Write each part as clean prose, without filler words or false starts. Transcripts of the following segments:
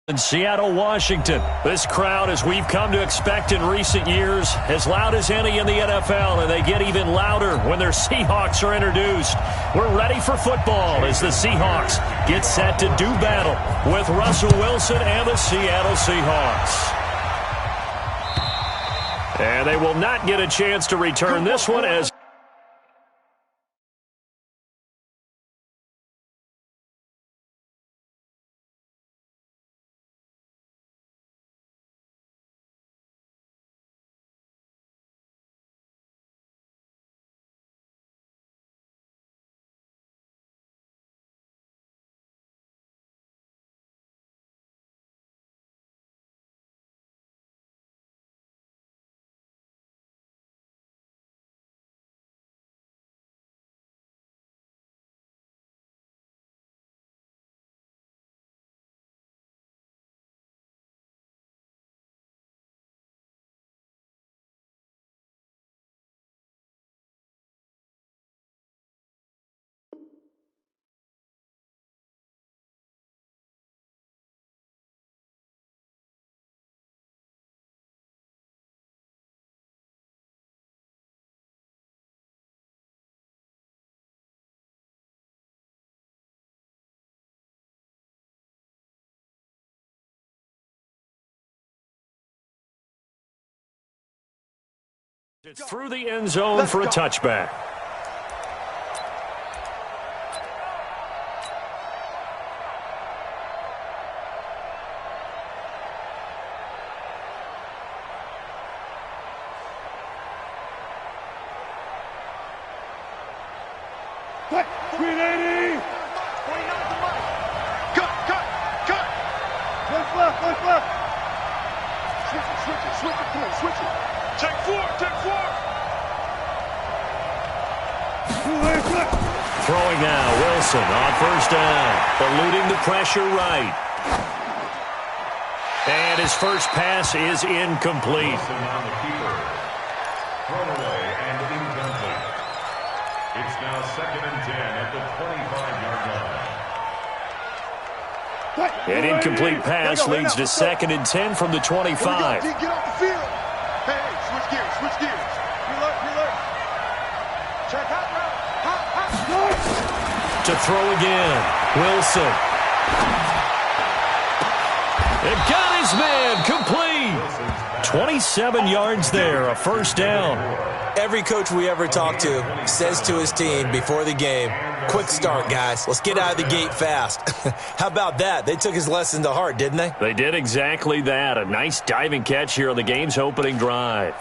In Seattle, Washington, this crowd, as we've come to expect in recent years, as loud as any in the NFL, and they get even louder when their Seahawks are introduced. We're ready for football as the Seahawks get set to do battle with Russell Wilson and the Seattle Seahawks. And they will not get a chance to return this one as it's through the end zone for a touchback. Throwing now, Wilson on first down, eluding the pressure right. And his first pass is incomplete. Throwaway and incomplete. It's now 2nd and 10 at the 25-yard line. An incomplete pass leads to 2nd and 10 from the 25. Get off the field. Hey, switch gears, switch gears. Reload. Check out now. To throw again, Wilson. It got his man complete. 27 yards there, a first down. Every coach we ever talk to says to his team before the game, quick start, guys. Let's get out of the gate fast. How about that? They took his lesson to heart, didn't they? They did exactly that. A nice diving catch here on the game's opening drive.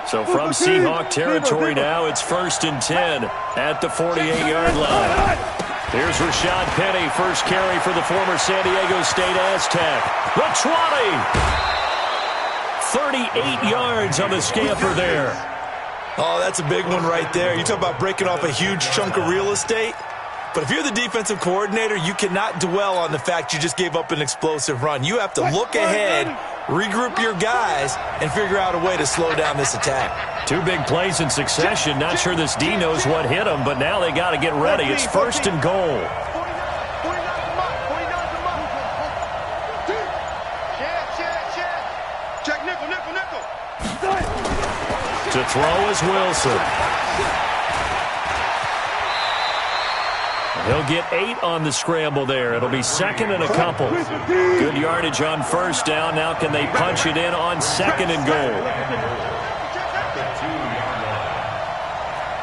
So from Seahawk territory now, it's 1st and 10 at the 48-yard line. Here's Rashad Penny, first carry for the former San Diego State Aztec. The 20. 38 yards on the scamper there. Oh, that's a big one right there. You talk about breaking off a huge chunk of real estate. But if you're the defensive coordinator, you cannot dwell on the fact you just gave up an explosive run. You have to look ahead, regroup your guys, and figure out a way to slow down this attack. 2 big plays in succession. Not sure this D knows what hit him, but now they got to get ready. It's 1st and goal. Check nickel. To throw is Wilson. He'll get 8 on the scramble there. It'll be 2nd and a couple. Good yardage on first down. Now can they punch it in on 2nd and goal?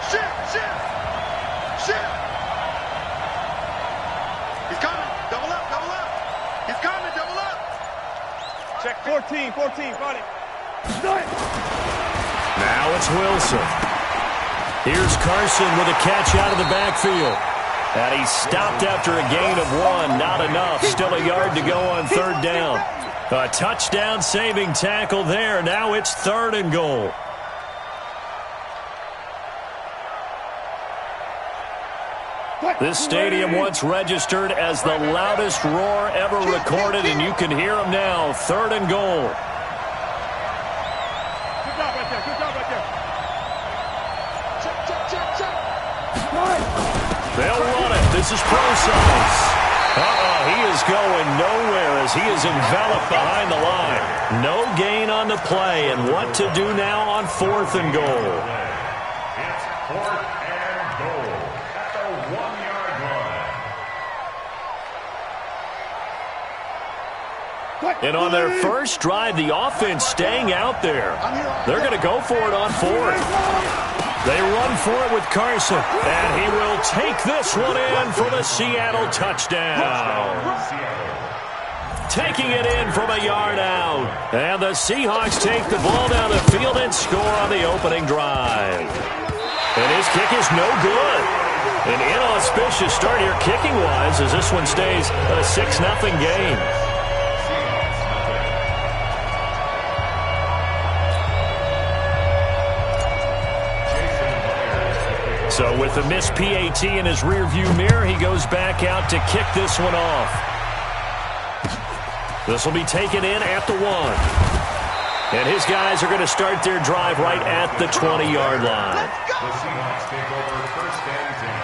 Shift. He's coming. Double up. He's coming. Double up. Check 14. Got it. Now it's Wilson. Here's Carson with a catch out of the backfield. And he stopped after a gain of 1. Not enough. Still a yard to go on 3rd down. A touchdown-saving tackle there. Now it's 3rd and goal. This stadium once registered as the loudest roar ever recorded, and you can hear them now. 3rd and goal. Good job right there. Good job right there. Check. They'll run it. This is pro size. He is going nowhere as he is enveloped behind the line. No gain on the play, and what to do now on 4th and goal. It's 4th and goal at the 1-yard line. And on their first drive, the offense staying out there. They're going to go for it on 4th. They run for it with Carson, and he will take this one in for the Seattle touchdown. Taking it in from a yard out. And the Seahawks take the ball down the field and score on the opening drive. And his kick is no good. An inauspicious start here kicking-wise as this one stays a 6-0 game. So with the missed PAT in his rearview mirror, he goes back out to kick this one off. This will be taken in at the 1. And his guys are going to start their drive right at the 20-yard line. The Seahawks take over 1st and 10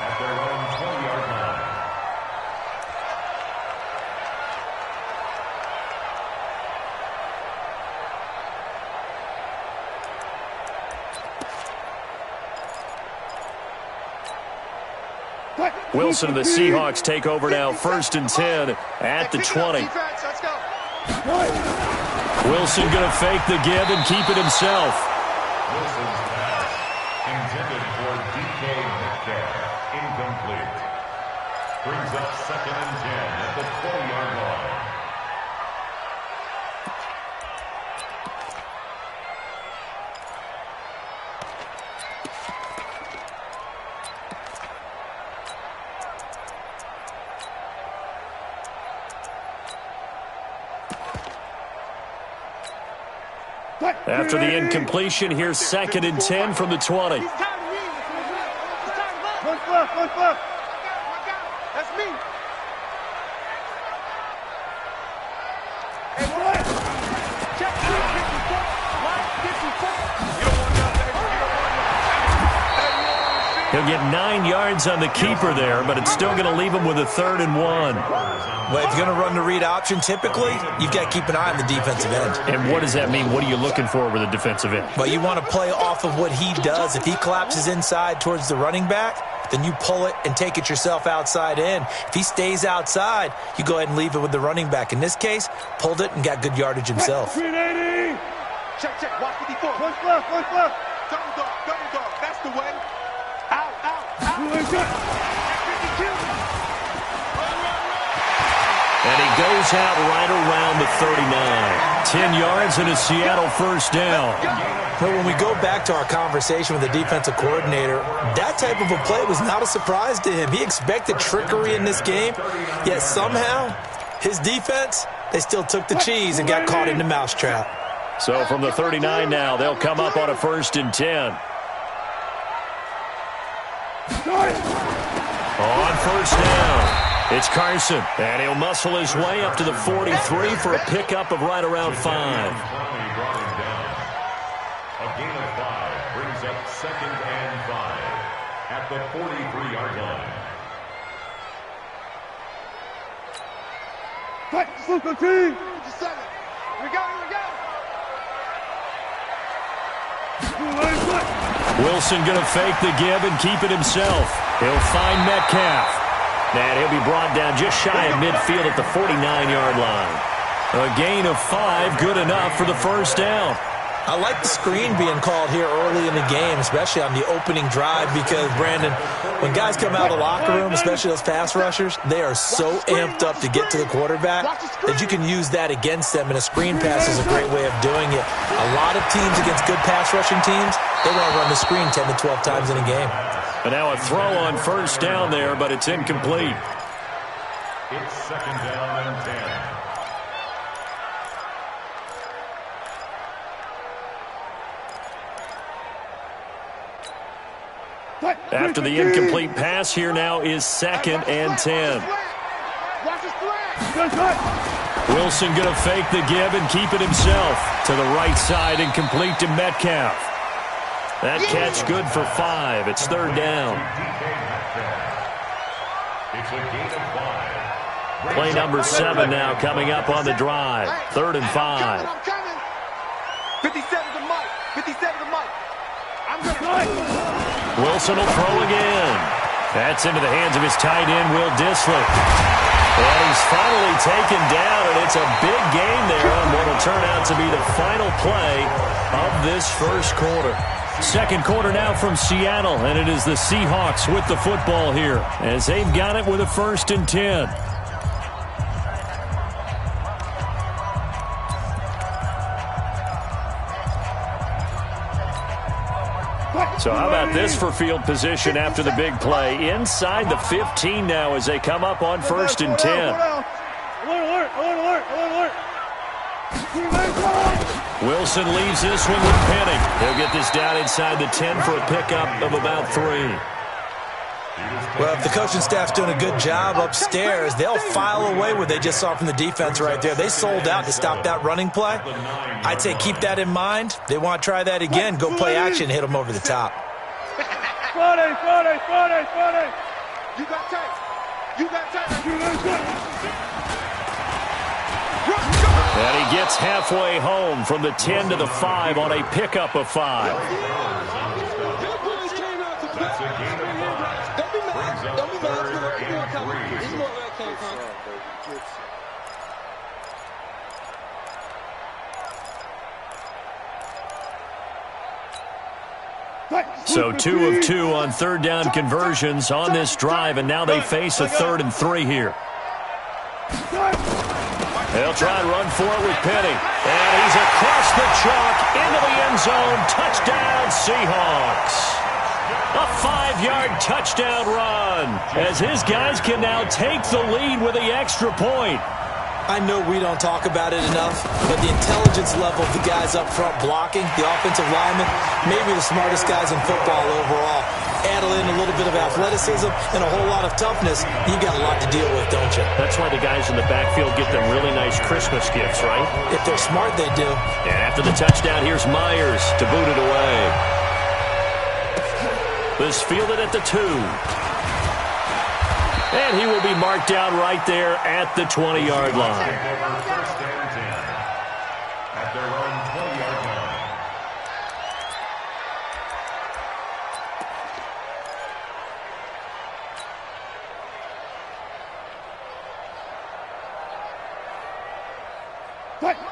at their own 20-yard line. Wilson and the Seahawks take over now 1st and 10 at the 20. Wilson going to fake the give and keep it himself. Wilson's pass intended for DK Metcalf. Incomplete. Brings up 2nd and 10 at the 20-yard line. After the incompletion, here's 2nd and 10 from the 20. One flip. That's me. Hey, boy. Check. He'll get 9 yards on the keeper there, but it's still going to leave him with a 3rd and 1. Well, if you're going to run the read option, typically, you've got to keep an eye on the defensive end. And what does that mean? What are you looking for with a defensive end? Well, you want to play off of what he does. If he collapses inside towards the running back, then you pull it and take it yourself outside in. If he stays outside, you go ahead and leave it with the running back. In this case, pulled it and got good yardage himself. 380. Check. Watch 54. One flip. Double dog. That's the way. Out. And he goes out right around the 39. 10 yards and a Seattle 1st down. But when we go back to our conversation with the defensive coordinator, that type of a play was not a surprise to him. He expected trickery in this game, yet somehow his defense, they still took the cheese and got caught in the mousetrap. So from the 39 now, they'll come up on a 1st and 10. On 1st down, it's Carson, and he'll muscle his way up to the 43 for a pickup of right around 5. A gain of 5 brings up 2nd and 5 at the 43-yard line. Fight, Super team. We go. Wilson going to fake the give and keep it himself. He'll find Metcalf. And he'll be brought down just shy of midfield at the 49-yard line. A gain of 5, good enough for the 1st down. I like the screen being called here early in the game, especially on the opening drive, because, Brandon, when guys come out of the locker room, especially those pass rushers, they are so amped up to get to the quarterback that you can use that against them, and a screen pass is a great way of doing it. A lot of teams against good pass rushing teams, they want to run the screen 10 to 12 times in a game. And now a throw on 1st down there, but it's incomplete. It's 2nd down and 10. After the incomplete pass, here now is 2nd and 10. Wilson going to fake the give and keep it himself. To the right side and complete to Metcalf. That catch good for 5. It's 3rd down. Play number 7 now coming up on the drive. 3rd and 5. 57 to Mike. 57 to Mike. I'm going to... Wilson will throw again. That's into the hands of his tight end, Will Dissler. And he's finally taken down, and it's a big gain there on what will turn out to be the final play of this first quarter. Second quarter now from Seattle, and it is the Seahawks with the football here as they've got it with a 1st and 10. So how about this for field position after the big play? Inside the 15 now as they come up on 1st and 10. Wilson leaves this one with Penning. He'll get this down inside the 10 for a pickup of about 3. Well, if the coaching staff's doing a good job upstairs, they'll file away what they just saw from the defense right there. They sold out to stop that running play. I'd say keep that in mind. They want to try that again. Go play action, hit them over the top. Friday. You got time. You got time. And he gets halfway home from the 10 to the 5 on a pickup of 5. So 2 of 2 on 3rd down conversions on this drive, and now they face a 3rd and 3 here. They'll try and run for it with Penning. And he's across the chalk into the end zone. Touchdown, Seahawks. A 5-yard touchdown run as his guys can now take the lead with the extra point. I know we don't talk about it enough, but the intelligence level of the guys up front blocking, the offensive linemen, maybe the smartest guys in football overall. Add in a little bit of athleticism and a whole lot of toughness, you got a lot to deal with, don't you? That's why the guys in the backfield get them really nice Christmas gifts, right? If they're smart, they do. And after the touchdown, here's Myers to boot it away. This fielded at the 2. And he will be marked down right there at the 20-yard line. At their own 20-yard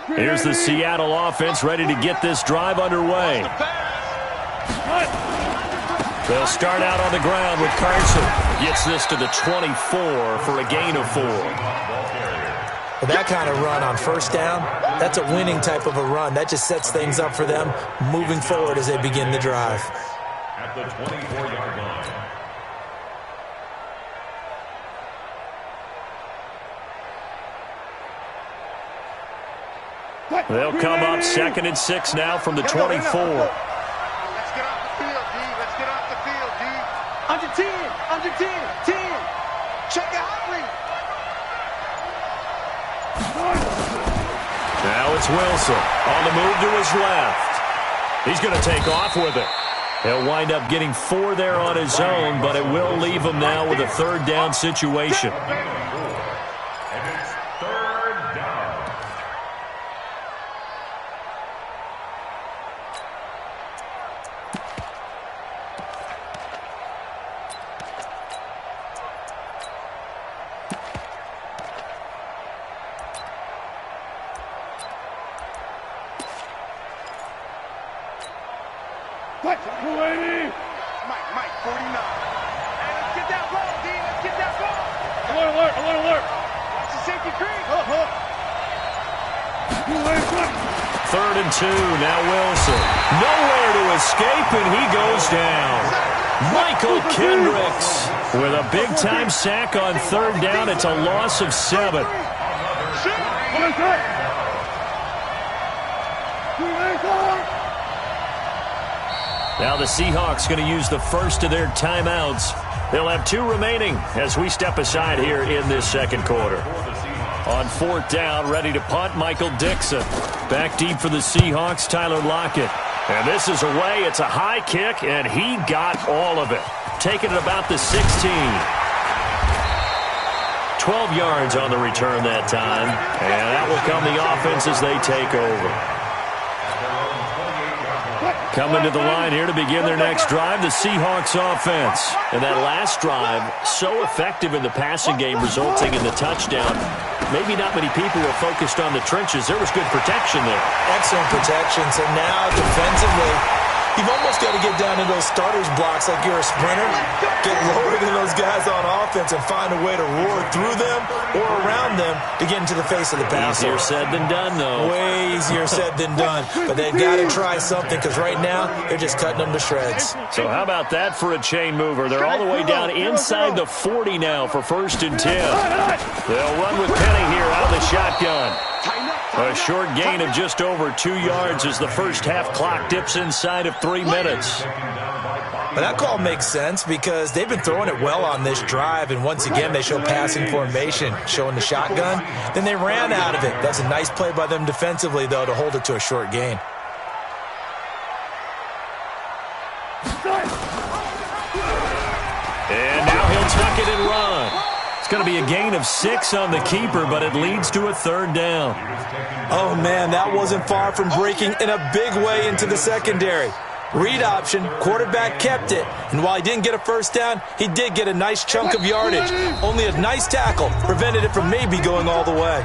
line. Here's the Seattle offense ready to get this drive underway. They'll start out on the ground with Carson. Gets this to the 24 for a gain of 4. Well, that kind of run on 1st down, that's a winning type of a run. That just sets things up for them moving forward as they begin the drive. At the 24-yard line. They'll come up 2nd and 6 now from the 24. Under 10, 10. Check it out, Now it's Wilson on the move to his left. He's going to take off with it. He'll wind up getting 4 there on his own, but it will leave him now with a 3rd down situation. And it's 3rd down. Mike, 49. Hey, let's get that ball, D. Let's get that ball. Alert. Watch the safety creep. 3rd and 2, now Wilson. Nowhere to escape, and he goes down. Michael Kendricks with a big-time sack on 3rd down. It's a loss of 7. Now the Seahawks going to use the first of their timeouts. They'll have 2 remaining as we step aside here in this second quarter. On 4th down, ready to punt, Michael Dixon. Back deep for the Seahawks, Tyler Lockett. And this is away. It's a high kick, and he got all of it. Taking it about the 16. 12 yards on the return that time. And that will come the offense as they take over. Coming to the line here to begin their next drive, the Seahawks offense. And that last drive, so effective in the passing game, resulting in the touchdown. Maybe not many people were focused on the trenches. There was good protection there. Excellent protection. So now defensively, you've almost got to get down to those starters blocks like you're a sprinter. Get lower than those guys on offense and find a way to roar through them or around them to get into the face of the passer. Easier said than done, though. Way easier said than done. But they've got to try something because right now they're just cutting them to shreds. So how about that for a chain mover? They're all the way down inside the 40 now for 1st and 10. They'll run with Penny here out of the shotgun. A short gain of just over 2 yards as the first half clock dips inside of 3 minutes. But that call makes sense because they've been throwing it well on this drive, and once again they show passing formation, showing the shotgun. Then they ran out of it. That's a nice play by them defensively, though, to hold it to a short gain. And now he'll tuck it and run. It's going to be a gain of 6 on the keeper, but it leads to a 3rd down. Oh, man, that wasn't far from breaking in a big way into the secondary. Read option, quarterback kept it, and while he didn't get a first down, he did get a nice chunk of yardage. Only a nice tackle prevented it from maybe going all the way.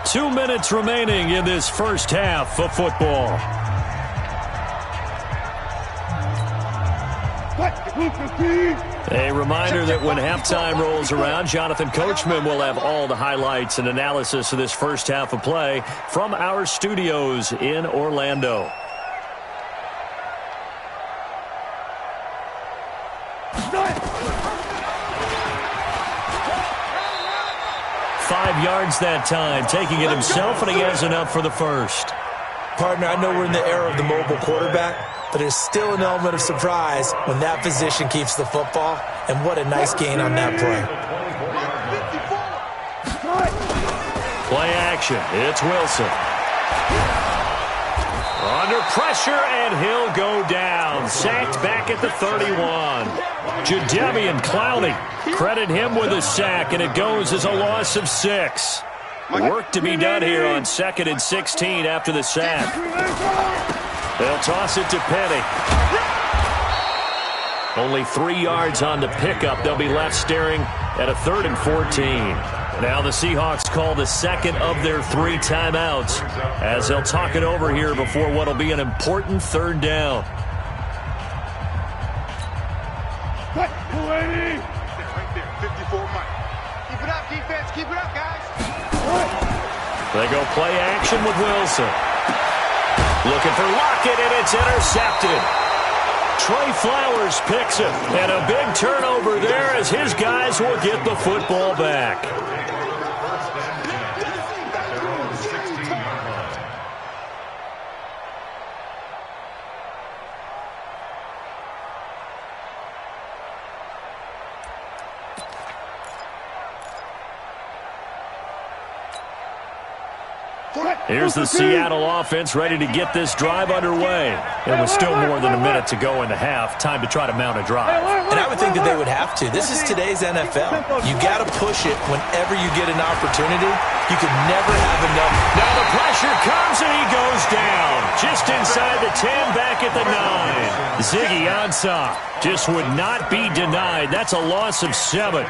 2 minutes remaining in this first half of football. A reminder that when halftime rolls around, Jonathan Coachman will have all the highlights and analysis of this first half of play from our studios in Orlando. $5 yards that time, taking it himself, and he has enough for the first. Partner, I know we're in the era of the mobile quarterback, but there's still an element of surprise when that position keeps the football, and what a nice gain on that play. Play action. It's Wilson. Under pressure, and he'll go down. Sacked back at the 31. Jadeveon Clowney, credit him with a sack, and it goes as a loss of 6. Work to be done here on 2nd and 16 after the sack. They'll toss it to Penny. Only 3 yards on the pickup. They'll be left staring at a 3rd and 14. Now the Seahawks call the second of their 3 timeouts as they'll talk it over here before what will be an important 3rd down. Right there, 54 Mike. Keep it up, defense. Keep it up, guys. They go play action with Wilson. Looking for Lockett, and it's intercepted. Trey Flowers picks it, and a big turnover there as his guys will get the football back. Here's the Seattle offense ready to get this drive underway. And with still more than a minute to go in the half, time to try to mount a drive. And I would think that they would have to. This is today's NFL. You got to push it whenever you get an opportunity. You could never have enough. Now the pressure comes, and he goes down. Just inside the 10, back at the 9. Ziggy Ansah just would not be denied. That's a loss of 7.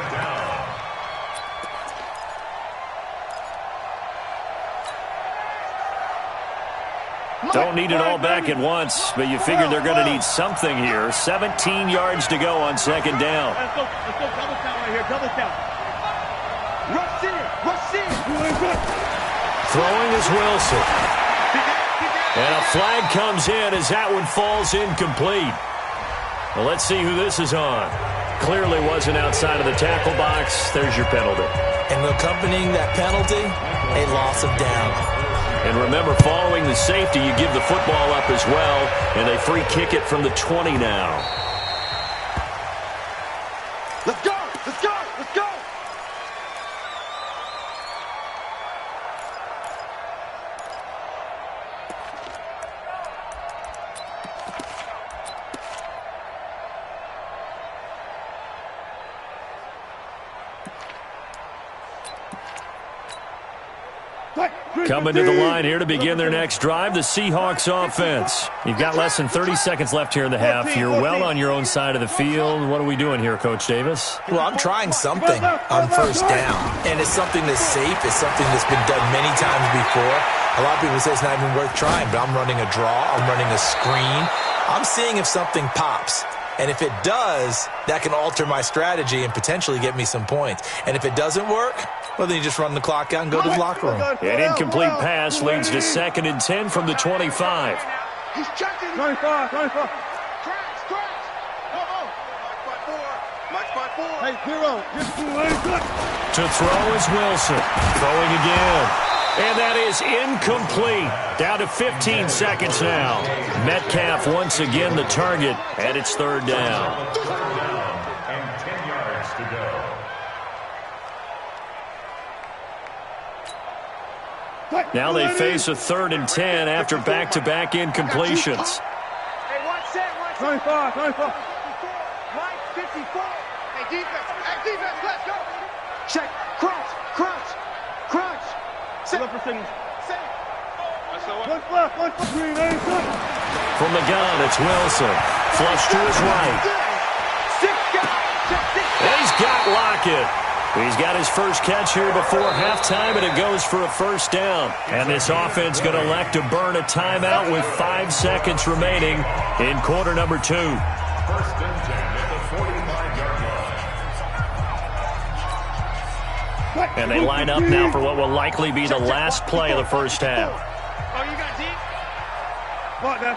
Don't need it all back at once, but you figure they're going to need something here. 17 yards to go on 2nd down. Let's go double count right here. Double count. Rush in. Rush in. Throwing is Wilson. And a flag comes in as that one falls incomplete. Well, let's see who this is on. Clearly wasn't outside of the tackle box. There's your penalty. And accompanying that penalty, a loss of down. And remember, following the safety, you give the football up as well, and they free kick it from the 20 now. Let's go! Let's go! Let's go! Coming to the line here to begin their next drive, the Seahawks offense. You've got less than 30 seconds left here in the half. You're well on your own side of the field. What are we doing here, Coach Davis? Well, I'm trying something on first down, and it's something that's safe. It's something that's been done many times before. A lot of people say it's not even worth trying, but I'm running a draw. I'm running a screen. I'm seeing if something pops. And if it does, that can alter my strategy and potentially get me some points. And if it doesn't work, well, then you just run the clock out and go to the locker room. An incomplete pass leads to 2nd and 10 from the 25. He's checking. 25. Crash. Mike spot 4. Hey, 0. To throw is Wilson. Throwing again. And that is incomplete. Down to 15 seconds now. Metcalf once again the target, and it's 3rd down. And 10 yards to go. Now they face a 3rd and 10 after back-to-back incompletions. Hey, watch that. 25. Mike 54. Hey, defense, let's go. Check. Crunch. Set. From the gun, it's Wilson. Flush to his right. And he's got Lockett. He's got his first catch here before halftime, and it goes for a 1st down. And this offense going to elect to burn a timeout with 5 seconds remaining in quarter number 2. 1st and 10 at the 45-yard line. And they line up now for what will likely be the last play of the first half. Oh, you got deep? Block that.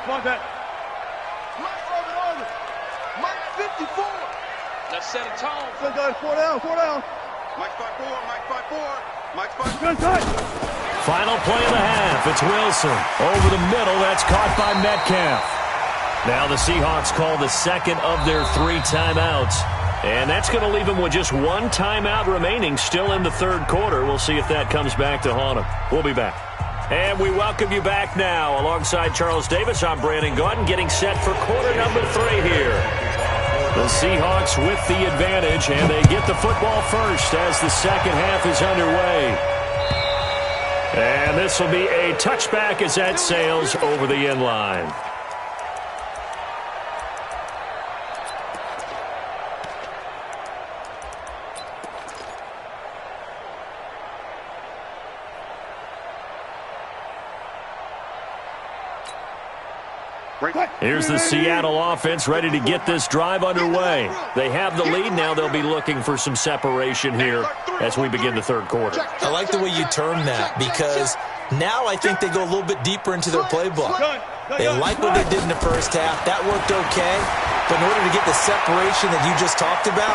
Mike 54. Let's set a tone. 4 down. Mike spot 4. Final play of the half. It's Wilson. Over the middle. That's caught by Metcalf. Now the Seahawks call the 2nd of their 3 timeouts. And that's going to leave them with just 1 timeout remaining still in the 3rd quarter. We'll see if that comes back to haunt them. We'll be back. And we welcome you back now. Alongside Charles Davis, I'm Brandon Gaudin, getting set for quarter number 3 here. The Seahawks with the advantage, and they get the football first as the 2nd half is underway. And this will be a touchback as that sails over the end line. Here's the Seattle offense ready to get this drive underway. They have the lead. Now they'll be looking for some separation here as we begin the 3rd quarter. I like the way you term that, because now I think they go a little bit deeper into their playbook. They like what they did in the first half. That worked okay. But in order to get the separation that you just talked about,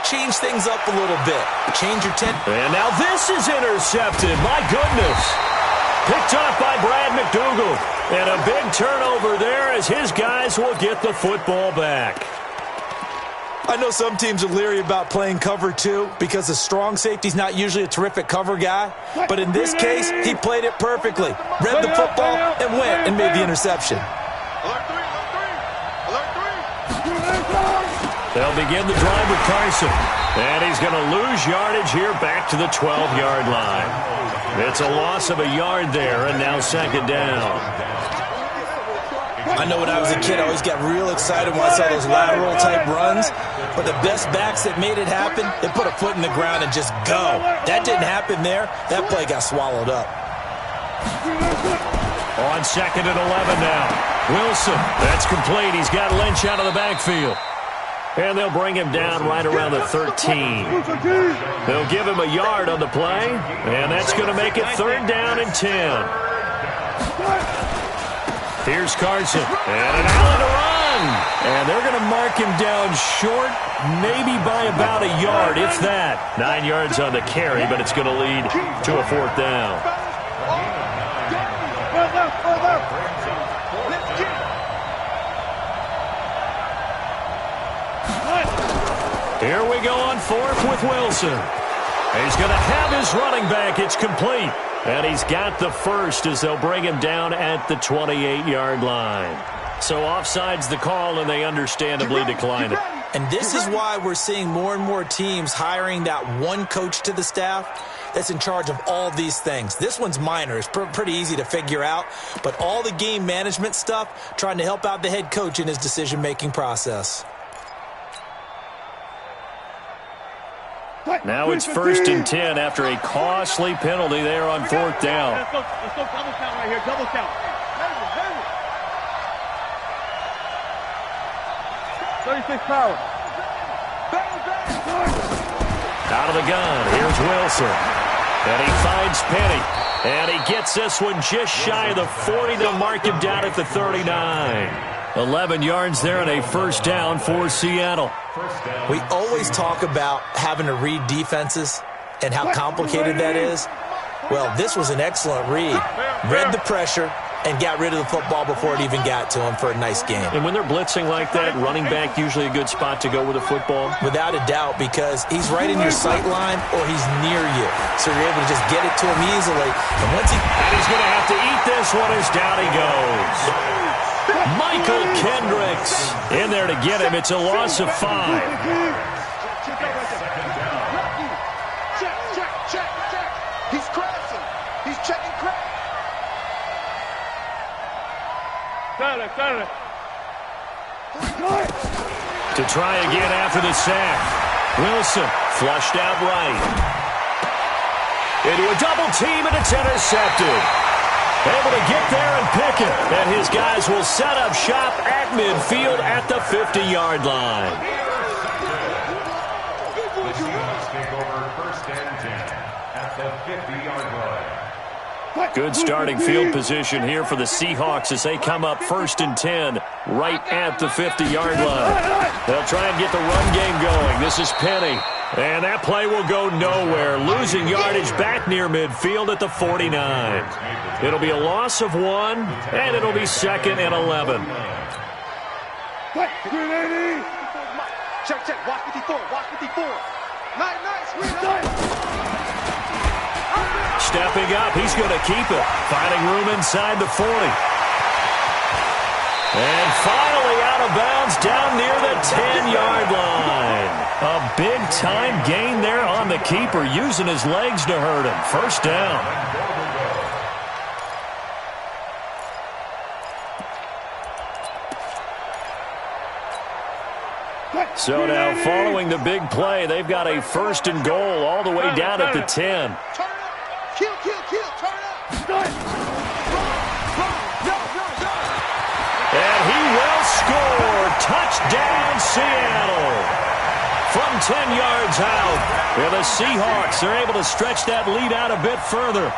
change things up a little bit. Change your tent. And now this is intercepted. My goodness. Picked off by Brad McDougal. And a big turnover there as his guys will get the football back. I know some teams are leery about playing cover 2 because the strong safety's not usually a terrific cover guy. But in this case, he played it perfectly. Read the football and went and made the interception. They'll begin the drive with Carson. And he's going to lose yardage here back to the 12-yard line. It's a loss of a yard there, and now 2nd down. I know when I was a kid, I always got real excited when I saw those lateral-type runs. But the best backs that made it happen, they put a foot in the ground and just go. That didn't happen there. That play got swallowed up. On 2nd and 11 now. Wilson, that's complete. He's got Lynch out of the backfield. And they'll bring him down right around the 13. They'll give him a yard on the play, and that's going to make it 3rd down and 10. Here's Carson, and an Allen to run. And they're going to mark him down short, maybe by about a yard, if that. 9 yards on the carry, but it's going to lead to a 4th down. Here we go on fourth with Wilson. He's going to have his running back. It's complete. And he's got the first as they'll bring him down at the 28-yard line. So offside's the call, and they understandably declined it. And this is why we're seeing more and more teams hiring that one coach to the staff that's in charge of all these things. This one's minor. It's pretty easy to figure out. But all the game management stuff, trying to help out the head coach in his decision-making process. Now it's 1st and 10 after a costly penalty there on 4th down. Let's go double count right here. Double count. 36 power. Out of the gun. Here's Wilson. And he finds Penny. And he gets this one just shy of the 40 to mark him down at the 39. 11 yards there and a first down for Seattle. We always talk about having to read defenses and how complicated that is. Well, this was an excellent read. Read the pressure and got rid of the football before it even got to him for a nice game. And when they're blitzing like that, running back usually a good spot to go with the football? Without a doubt, because he's right in your sight line or he's near you. So you're able to just get it to him easily. And he's going to have to eat this one as down he goes. Michael Kendricks in there to get him. It's a loss of 5. Check. He's crossing. He's checking crack. To try again after the sack. Wilson flushed out right. Into a double team, and it's intercepted. Able to get there and pick it. And his guys will set up shop at midfield at the 50-yard line. The Seahawks take over 1st and 10 at the 50-yard line. Good starting field position here for the Seahawks as they come up 1st and 10 right at the 50-yard line. They'll try and get the run game going. This is Penny. And that play will go nowhere. Losing yardage back near midfield at the 49. It'll be a loss of 1, and it'll be 2nd and 11. Check. Watch 54. Nice. Stepping up, he's going to keep it. Finding room inside the 40. And finally out of bounds down near the 10-yard line. A big-time gain there on the keeper, using his legs to hurt him. First down. So now following the big play, they've got a 1st and goal all the way down at the 10. Kill, turn up. And he will score. Touchdown, Seattle. From 10 yards out. And the Seahawks are able to stretch that lead out a bit further.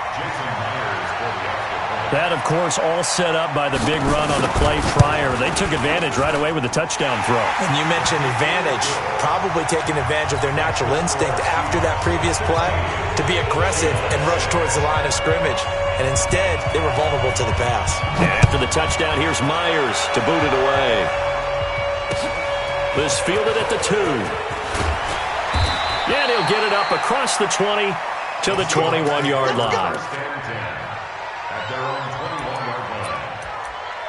That, of course, all set up by the big run on the play prior. They took advantage right away with the touchdown throw. And you mentioned advantage, probably taking advantage of their natural instinct after that previous play to be aggressive and rush towards the line of scrimmage. And instead, they were vulnerable to the pass. And after the touchdown, here's Myers to boot it away. This fielded at the 2. And he'll get it up across the 20 to the 21-yard line. At their own 21-yard line.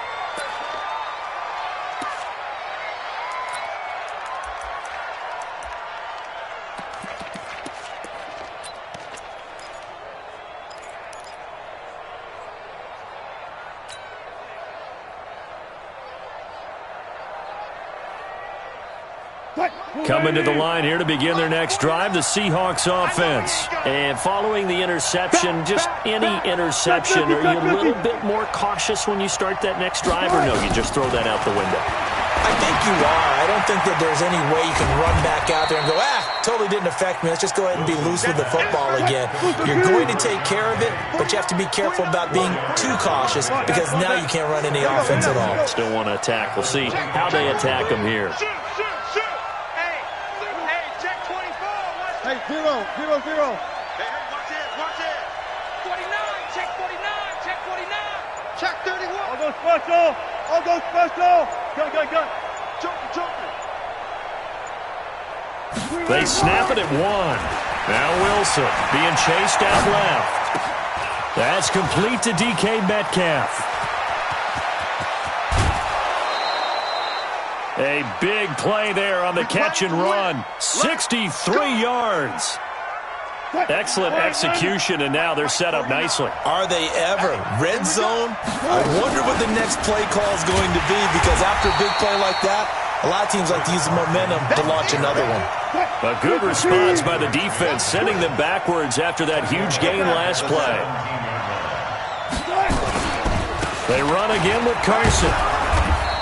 Coming to the line here to begin their next drive, the Seahawks offense. And following the interception, just any interception, are you a little bit more cautious when you start that next drive, or no, you just throw that out the window? I think you are. I don't think that there's any way you can run back out there and go, totally didn't affect me. Let's just go ahead and be loose with the football again. You're going to take care of it, but you have to be careful about being too cautious because now you can't run any offense at all. Still want to attack. We'll see how they attack them here. Hey, 0, 0, 0. Hey, watch it. 49, check 49, check 49. Check 31. special. I'll go special. Gun. Joker. They snap it at 1. Now Wilson being chased out left. That's complete to DK Metcalf. A big play there on the catch and run. 63 yards. Excellent execution, and now they're set up nicely. Are they ever? Red zone? I wonder what the next play call is going to be, because after a big play like that, a lot of teams like to use the momentum to launch another one. A good response by the defense, sending them backwards after that huge gain last play. They run again with Carson.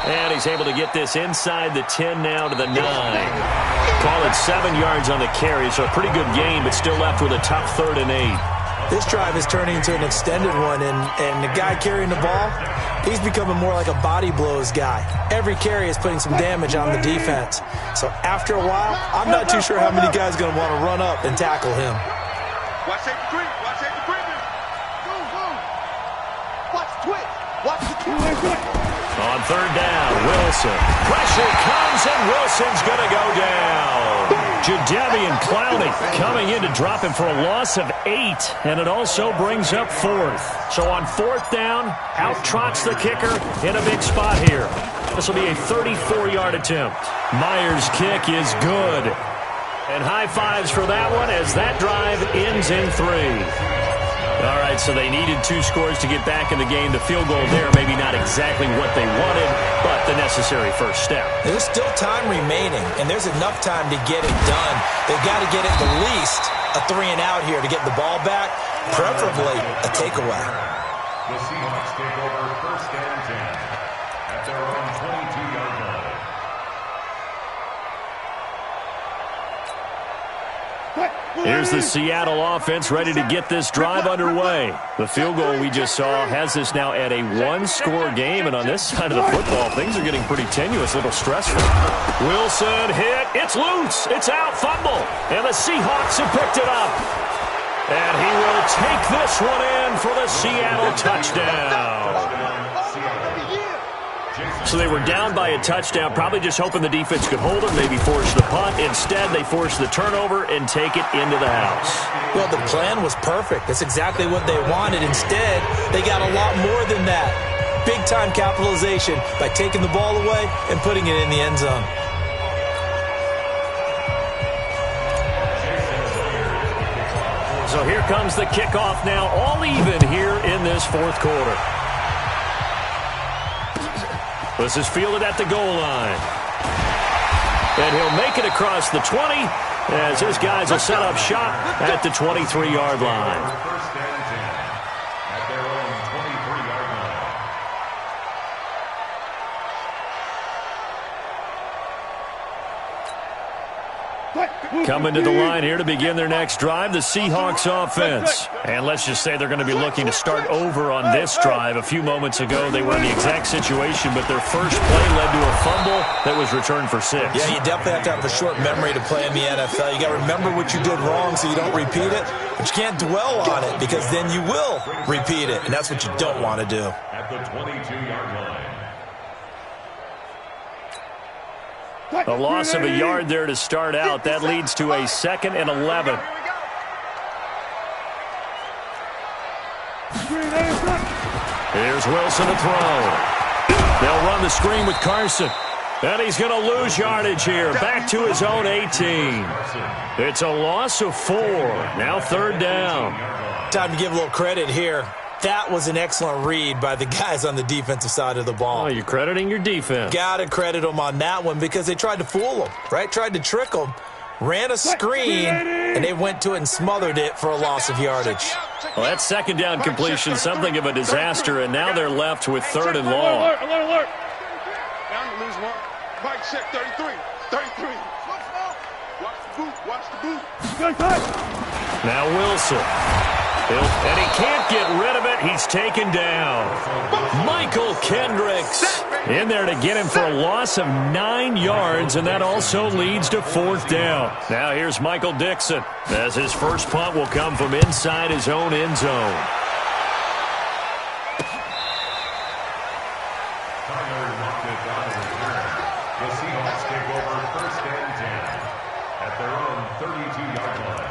And he's able to get this inside the 10 now to the 9. Call it 7 yards on the carry, so a pretty good gain, but still left with a tough 3rd and 8. This drive is turning into an extended one, and the guy carrying the ball, he's becoming more like a body blows guy. Every carry is putting some damage on the defense. So after a while, I'm not too sure how many guys are going to want to run up and tackle him. Watch safety green. Watch safety green. Go. Watch the twitch. Watch the twitch. On 3rd down, Wilson. Pressure comes, and Wilson's going to go down. Jadeveon Clowney coming in to drop him for a loss of 8, and it also brings up 4th. So on 4th down, out trots the kicker in a big spot here. This will be a 34-yard attempt. Myers' kick is good. And high fives for that one as that drive ends in 3. All right, so they needed 2 scores to get back in the game. The field goal there, maybe not exactly what they wanted, but the necessary first step. There's still time remaining, and there's enough time to get it done. They've got to get at the least a 3 and out here to get the ball back, preferably a takeaway. The Seahawks take over 1st and 10 at their own 22-yard line. Here's the Seattle offense ready to get this drive underway. The field goal we just saw has us now at a 1-score game, and on this side of the football, things are getting pretty tenuous, a little stressful. Wilson hit. It's loose. It's out. Fumble. And the Seahawks have picked it up. And he will take this one in for the Seattle touchdown. So they were down by a touchdown, probably just hoping the defense could hold them, maybe force the punt. Instead, they force the turnover and take it into the house. Well, the plan was perfect. That's exactly what they wanted. Instead, they got a lot more than that. Big-time capitalization by taking the ball away and putting it in the end zone. So here comes the kickoff now, all even here in this 4th quarter. This is fielded at the goal line. And he'll make it across the 20 as his guys will set up shop at the 23-yard line. 1st and 10 at their own 23-yard line. Coming to the line here to begin their next drive, the Seahawks offense. And let's just say they're going to be looking to start over on this drive. A few moments ago, they were in the exact situation, but their first play led to a fumble that was returned for 6. Yeah, you definitely have to have a short memory to play in the NFL. You got to remember what you did wrong so you don't repeat it, but you can't dwell on it because then you will repeat it, and that's what you don't want to do. At the 22-yard line. A loss of a yard there to start out. That leads to a 2nd and 11. Here's Wilson to throw. They'll run the screen with Carson. And he's going to lose yardage here. Back to his own 18. It's a loss of 4. Now 3rd down. Time to give a little credit here. That was an excellent read by the guys on the defensive side of the ball. Oh, you're crediting your defense. Got to credit them on that one because they tried to fool them, right? Tried to trick them, ran a screen, and they went to it and smothered it for a loss of yardage. Well, that 2nd down completion, something of a disaster, and now they're left with 3rd and long. Alert. Down to lose 1. Mike check 33. 33. Watch the boot. Now Wilson. And he can't get rid of it. He's taken down. Michael Kendricks in there to get him for a loss of 9 yards, and that also leads to 4th down. Now here's Michael Dixon as his first punt will come from inside his own end zone. The Seahawks take over 1st and 10 at their own 32-yard line.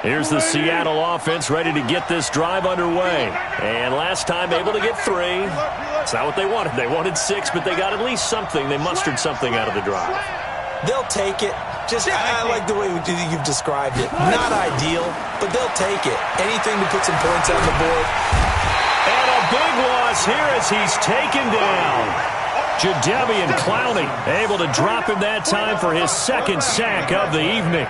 Here's the Seattle offense ready to get this drive underway. And last time able to get 3. It's not what they wanted. They wanted 6, but they got at least something. They mustered something out of the drive. They'll take it. I like the way you've described it. Not ideal, but they'll take it. Anything to put some points on the board. And a big loss here as he's taken down. Jadeveon Clowney able to drop him that time for his 2nd sack of the evening.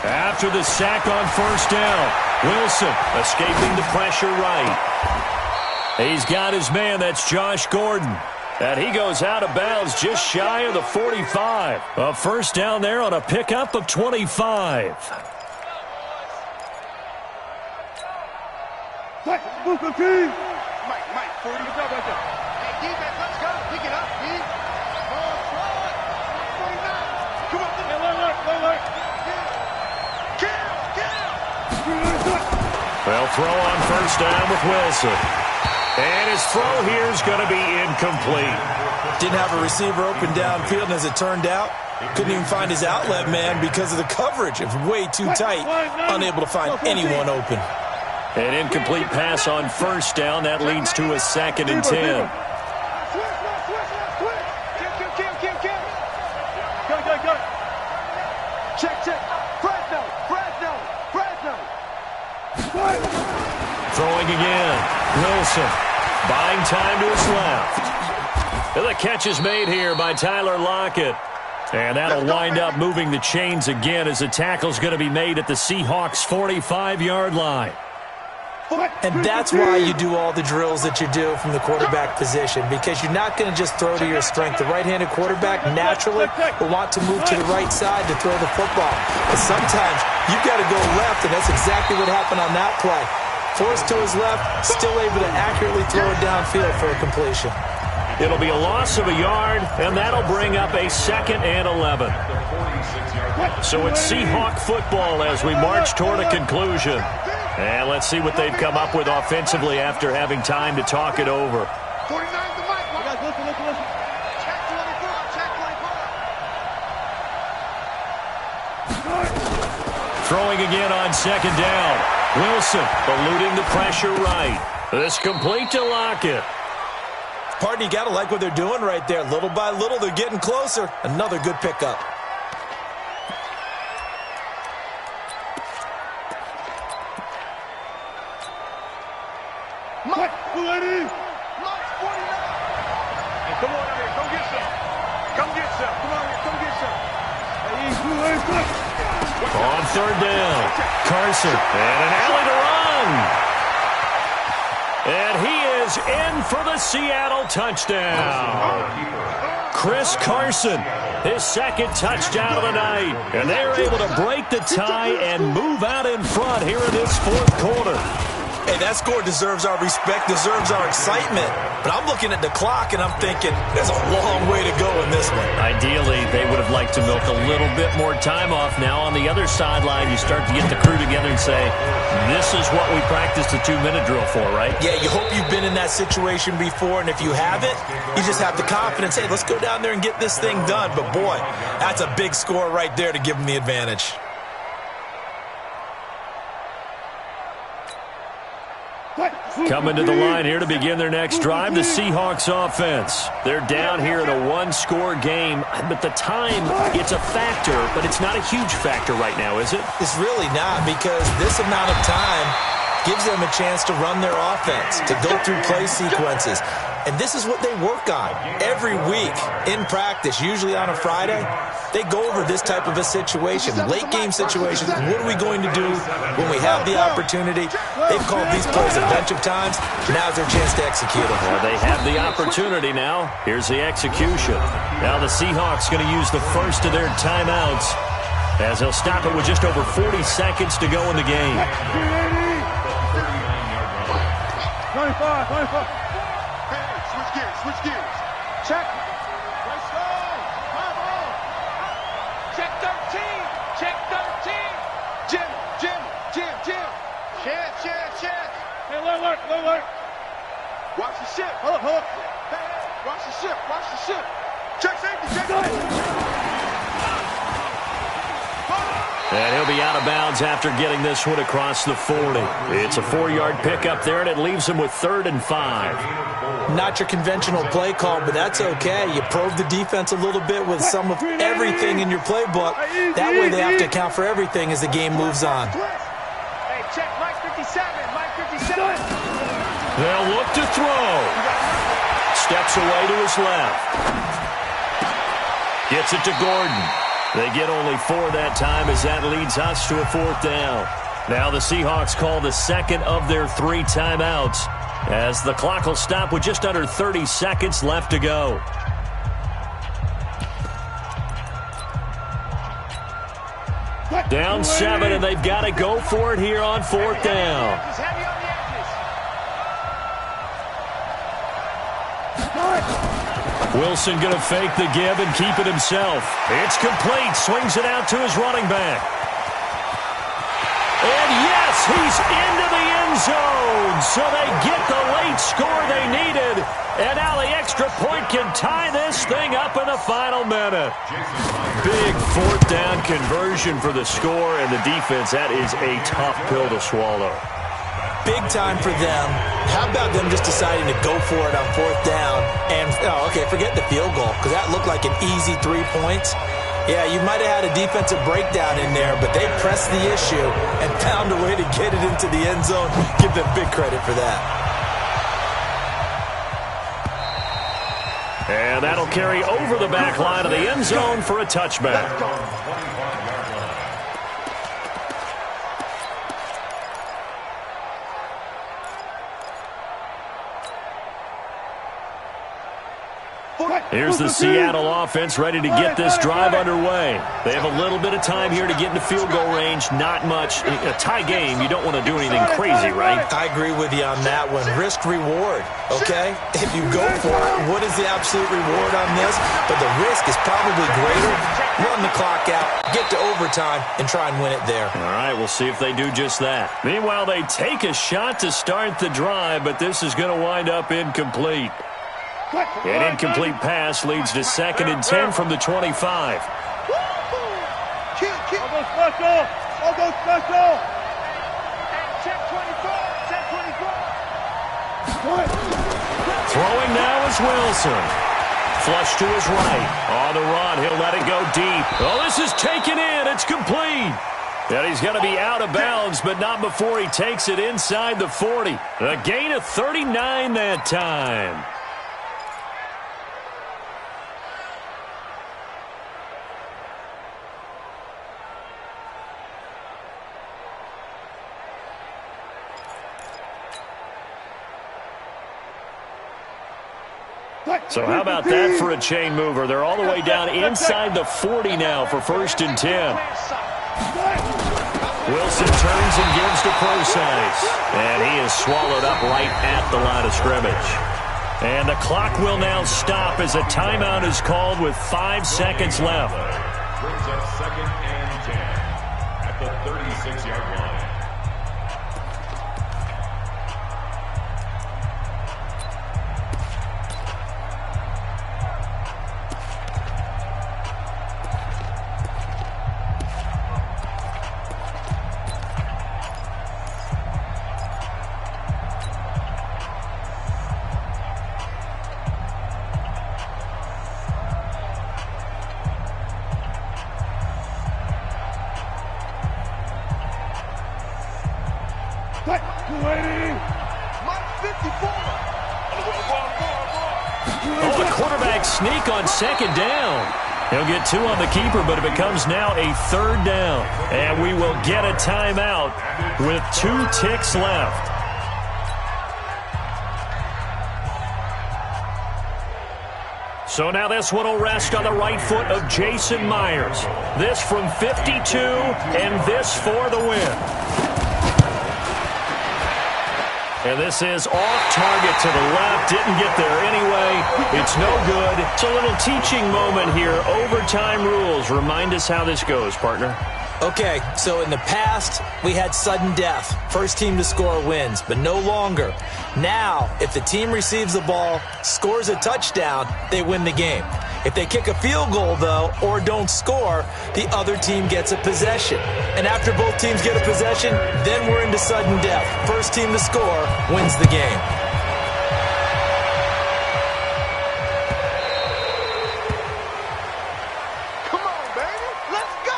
After the sack on 1st down, Wilson escaping the pressure right. He's got his man, that's Josh Gordon. And he goes out of bounds just shy of the 45. A 1st down there on a pickup of 25. Mike, 40. Hey, defense, let's go. Pick it up, D. Come on, look. They'll throw on 1st down with Wilson. And his throw here is going to be incomplete. Didn't have a receiver open downfield, and as it turned out, couldn't even find his outlet man because of the coverage. It was way too tight, unable to find anyone open. An incomplete pass on 1st down. That leads to a 2nd and 10. Check. Fresno. Throwing again. Wilson buying time to his left. And the catch is made here by Tyler Lockett. And that'll wind up moving the chains again as the tackle's going to be made at the Seahawks' 45-yard line. And that's why you do all the drills that you do from the quarterback position, because you're not going to just throw to your strength. The right-handed quarterback naturally will want to move to the right side to throw the football. But sometimes you've got to go left, and that's exactly what happened on that play. Forced to his left, still able to accurately throw it downfield for a completion. It'll be a loss of a yard, and that'll bring up a 2nd and 11. So it's Seahawk football as we march toward a conclusion. And let's see what they've come up with offensively after having time to talk it over. 49 to Mike. Listen. Check 24. Throwing again on 2nd down. Wilson eluding the pressure right. This complete to Lockett. Pardon, you got to like what they're doing right there. Little by little, they're getting closer. Another good pickup. Mike, lady. Mike's 49. Hey, come on out here. Come get some. Come on here. Come get some. On 3rd down, Carson, and an alley to run. And he is in for the Seattle touchdown. Chris Carson, his 2nd touchdown of the night. And they're able to break the tie and move out in front here in this 4th quarter. Hey, that score deserves our respect, deserves our excitement. But I'm looking at the clock, and I'm thinking there's a long way to go in this one. Ideally, they would have liked to milk a little bit more time off. Now on the other sideline, you start to get the crew together and say, this is what we practiced the 2-minute drill for, right? Yeah, you hope you've been in that situation before, and if you haven't, you just have the confidence, hey, let's go down there and get this thing done. But, boy, that's a big score right there to give them the advantage. Coming to the line here to begin their next drive, the Seahawks offense. They're down here in a 1-score game, but the time, it's a factor, but it's not a huge factor right now, is it? It's really not, because this amount of time gives them a chance to run their offense, to go through play sequences. And this is what they work on every week in practice, usually on a Friday. They go over this type of a situation, late game situation. What are we going to do when we have the opportunity? They've called these plays a bunch of times. Now's their chance to execute them. Well, they have the opportunity now. Here's the execution. Now the Seahawks going to use the first of their timeouts. as he'll stop it with just over 40 seconds to go in the game. 25. Hey, switch gears. Check. Let's go. Come on. Check 13. Jim. Check. Hey, look. Watch the ship. Hold up. Hey, watch the ship. Check safety. And he'll be out of bounds after getting this one across the 40. It's a 4-yard pickup there, and it leaves him with 3rd and 5. Not your conventional play call, but that's okay. You probe the defense a little bit with some of everything in your playbook. That way they have to account for everything as the game moves on. Hey, check Mike 57. They'll look to throw. Steps away to his left. Gets it to Gordon. They get only 4 that time as that leads us to a 4th down. Now the Seahawks call the second of their 3 timeouts as the clock will stop with just under 30 seconds left to go. Down 7, and they've got to go for it here on 4th down. Wilson going to fake the give and keep it himself. It's complete. Swings it out to his running back. And yes, he's into the end zone. So they get the late score they needed. And now the extra point can tie this thing up in the final minute. Big 4th down conversion for the score, and the defense, that is a tough pill to swallow. Big time for them. How about them just deciding to go for it on 4th down? And, forget the field goal, because that looked like an easy 3 points. Yeah, you might have had a defensive breakdown in there, but they pressed the issue and found a way to get it into the end zone. Give them big credit for that. And that'll carry over the back line of the end zone for a touchback. Here's the Seattle offense ready to get this drive underway. They have a little bit of time here to get into field goal range. Not much. A tie game, you don't want to do anything crazy, right? I agree with you on that one. Risk reward, okay? If you go for it, what is the absolute reward on this? But the risk is probably greater. Run the clock out, get to overtime, and try and win it there. All right, we'll see if they do just that. Meanwhile, they take a shot to start the drive, but this is going to wind up incomplete. An incomplete pass leads to 2nd and 10 from the 25. I'll go special. Check 24. Throwing now is Wilson. Flush to his right. On the run, he'll let it go deep. Oh, this is taken in. It's complete. And he's going to be out of bounds, but not before he takes it inside the 40. A gain of 39 that time. So how about that for a chain mover? They're all the way down inside the 40 now for 1st and 10. Wilson turns and gives to Procise. And he is swallowed up right at the line of scrimmage. And the clock will now stop as a timeout is called with 5 seconds left. Brings up 2nd and 10 at the 36-yard line. Oh, the quarterback sneak on 2nd down. He'll get 2 on the keeper, but it becomes now a 3rd down. And we will get a timeout with 2 ticks left. So now this one will rest on the right foot of Jason Myers. This from 52, and this for the win. And this is off target to the left. Didn't get there anyway. It's no good. It's a little teaching moment here. Overtime rules. Remind us how this goes, partner. Okay, so in the past, we had sudden death. First team to score wins, but no longer. Now, if the team receives the ball, scores a touchdown, they win the game. If they kick a field goal, though, or don't score, the other team gets a possession. And after both teams get a possession, then we're into sudden death. First team to score wins the game. Come on, baby. Let's go.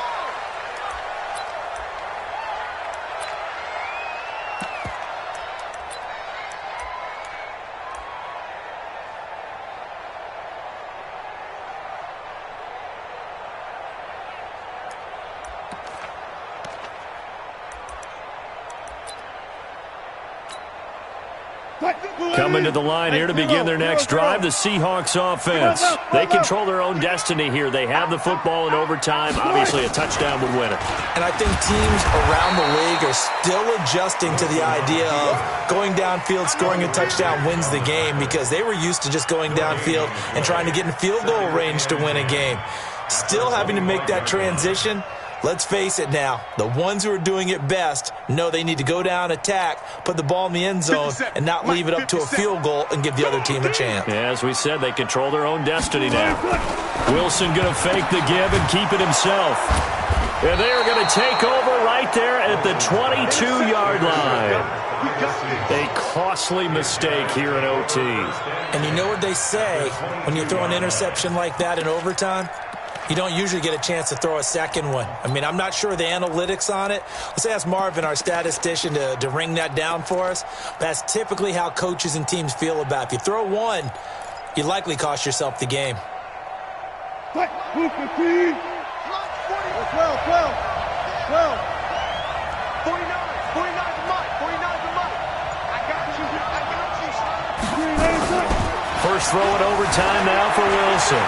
Coming to the line here to begin their next drive, the Seahawks offense. They control their own destiny here. They have the football in overtime. Obviously, a touchdown would win it. And I think teams around the league are still adjusting to the idea of going downfield, scoring a touchdown wins the game, because they were used to just going downfield and trying to get in field goal range to win a game. Still having to make that transition. Let's face it now, the ones who are doing it best know they need to go down, attack, put the ball in the end zone, and not leave it up to a field goal and give the other team a chance. Yeah, as we said, they control their own destiny now. Wilson going to fake the give and keep it himself. And they're going to take over right there at the 22-yard line. A costly mistake here in OT. And you know what they say when you throw an interception like that in overtime? You don't usually get a chance to throw a second one. I mean, I'm not sure of the analytics on it. Let's ask Marvin, our statistician, to ring that down for us. That's typically how coaches and teams feel about it. If you throw one, you likely cost yourself the game. 12. 49 to Mike. I got you. First throw in overtime now for Wilson.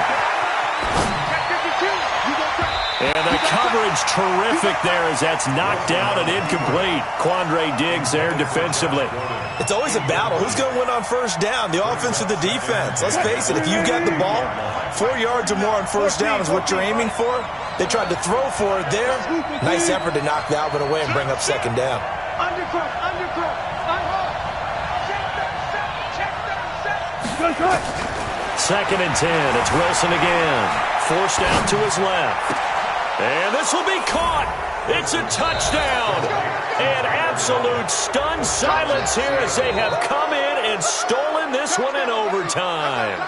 And the coverage terrific there as that's knocked down and incomplete. Quandre Diggs there defensively. It's always a battle. Who's going to win on first down, the offense or the defense? Let's face it, if you get the ball, 4 yards or more on first down is what you're aiming for. They tried to throw for it there. Nice effort to knock Dalvin away and bring up second down. Second and 10. It's Wilson again. Forced out to his left. And this will be caught. It's a touchdown. And absolute stunned silence here as they have come in and stolen this one in overtime.